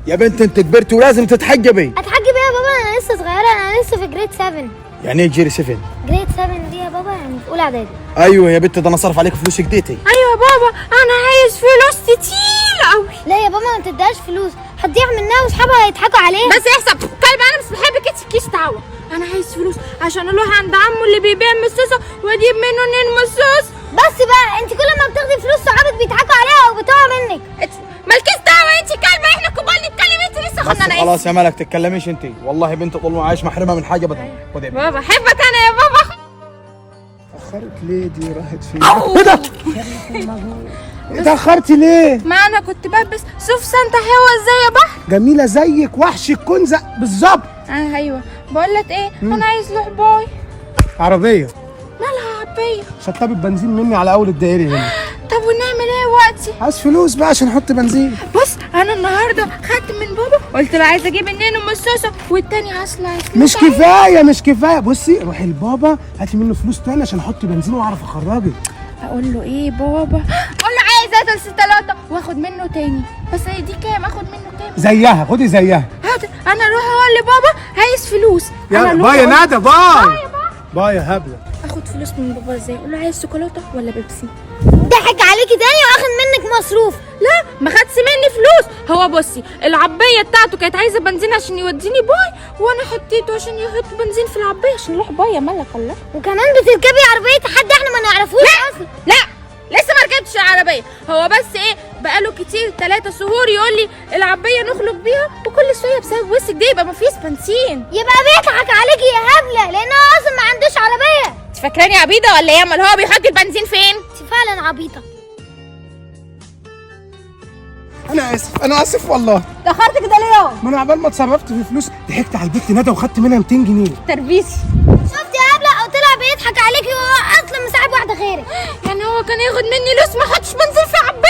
يا بنت انت كبرتي ولازم تتحجبي. اتحجب ايه يا بابا؟ انا لسه صغيره، انا لسه في جريد 7. يعني ايه جيري 7؟ جريد 7 دي يا بابا يعني في اولى اعدادي. ايوه يا بنت، ده انا صرف عليك فلوس جديتي. ايوه بابا انا عايز فلوس كتير قوي. لا يا بابا ما تديهاش فلوس، هتضيع منها واصحابها هيضحكوا عليها. بس احسب كلب، انا مش بحب كيس دعوه. انا عايز فلوس عشان اروح عند عمو اللي بيبيع مصاصه واجيب منه 2 مصاص. بس بقى انت كل ما بتاخدي فلوس صحابك بيضحكوا عليها او بتقع منك. مالكيش دعوه انت كلبه، احنا كبار نتكلم، انت لسه بس خدنا. خلاص يا مالك تتكلميش انت، والله بنت طول ما عايش محرمه من حاجه ابدا. خد يا بنت. بابا احبك انا يا بابا. اتأخرت ليه؟ دي راحت فين؟ ايه ده؟ اتأخرتي ليه؟ ما انا كنت بلبس صوف سانتا حلوه ازاي يا بحر. جميلة زيك، وحش الكنزة بالظبط. ايوه بقول لك ايه، انا عايز له باي. عربية مالها عربيه؟ شطبت بنزين مني على أول الدائري هنا. طب ونعمل ايه وقتي؟ عايز فلوس بقى عشان أحط بنزين. بص انا النهارده خدت من بابا، قلت له عايز اجيب 2 مصاصه والتاني هصلع. مش كفاية مش كفاية، بصي روحي لبابا هاتي منه فلوس تاني عشان أحط بنزين وأعرف أخرجك. اقول له ايه بابا؟ اقول له عايز ادرس 3 واخد منه تاني. بس هي دي كام؟ اخد منه كام؟ زيها، خدي زيها. حاضر، انا اروح اقول لبابا عايز فلوس. يلا باي يا ندى، باي باي يا هبلة. اخد فلوس من بابا ازاي؟ اقول له عايز شوكولاته ولا بيبسي؟ ضحك عليكي تاني واخد منك مصروف. لا ما خدش مني فلوس. هو بصي العبيه بتاعته كانت عايزه بنزين عشان يوديني باي، وانا حطيته عشان يحط بنزين في العبيه عشان يروح باي. يا مالك الله. وكمان بتركبي عربيه حد احنا ما نعرفوش اصلا. لا لسه ما ركبتش العربيه. هو بس ايه بقاله كتير 3 شهور يقول لي العربيه نخلق بيها، وكل شويه بسبب وسك ده يبقى ما فيش بنزين. يبقى بيضحك عليكي يا هبله لان هو اصلا ما عندوش عربيه. انت فاكراني عبيطه ولا ايه؟ امال هو بيحط البنزين فين؟ انت فعلا عبيطه. أنا آسف أنا آسف والله. اتاخرت كده ليه؟ ما أنا عبال ما اتصرفت في فلوس ضحكت على البت ندى وخدت منها 200 جنيه. تربيسي. شفت يا هبله؟ قلت لها بيضحك عليكي وهو اصلا مساعد واحده غيرك. يعني هو كان ياخد مني لوس ما حطش بنزين في عبيه.